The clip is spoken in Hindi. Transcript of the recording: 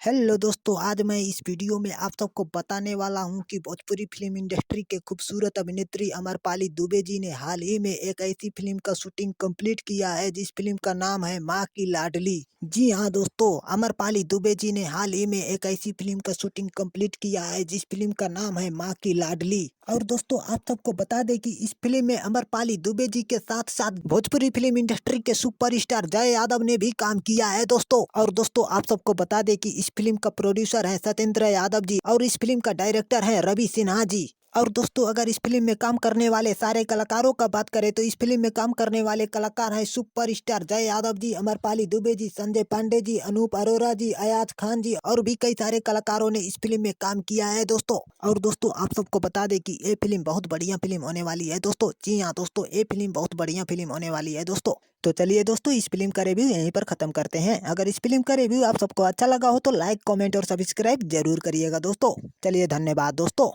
हेलो दोस्तों, आज मैं इस वीडियो में आप सबको बताने वाला हूं कि भोजपुरी फिल्म इंडस्ट्री के खूबसूरत अभिनेत्री अमरपाली दुबे जी ने हाल ही में एक ऐसी फिल्म का शूटिंग कंप्लीट किया है जिस फिल्म का नाम है माँ की लाडली। जी हां दोस्तों, अमरपाली दुबे जी ने हाल ही में एक ऐसी फिल्म का शूटिंग कंप्लीट किया है जिस फिल्म का नाम है माँ की लाडली। और दोस्तों आप सबको बता दें कि इस फिल्म में अमरपाली दुबे जी के साथ साथ भोजपुरी फिल्म इंडस्ट्री के सुपरस्टार जय यादव ने भी काम किया है दोस्तों। और दोस्तों आप सबको बता दें कि इस फिल्म का प्रोड्यूसर है सत्येंद्र यादव जी और इस फिल्म का डायरेक्टर है रवि सिन्हा जी। और दोस्तों अगर इस फिल्म में काम करने वाले सारे कलाकारों का बात करें तो इस फिल्म में काम करने वाले कलाकार हैं सुपरस्टार जय यादव जी, अमरपाली दुबे जी, संजय पांडे जी, अनूप अरोरा जी, अयाज खान जी और भी कई सारे कलाकारों ने इस फिल्म में काम किया है दोस्तों। और दोस्तों आप सबको बता दें कि ये फिल्म बहुत बढ़िया फिल्म होने वाली है दोस्तों। जी हाँ दोस्तों, ये फिल्म बहुत बढ़िया फिल्म होने वाली है दोस्तों। तो चलिए दोस्तों, इस फिल्म का रिव्यू यहीं पर खत्म करते हैं। अगर इस फिल्म का रिव्यू आप सबको अच्छा लगा हो तो लाइक, कमेंट और सब्सक्राइब जरूर करिएगा दोस्तों। चलिए धन्यवाद दोस्तों।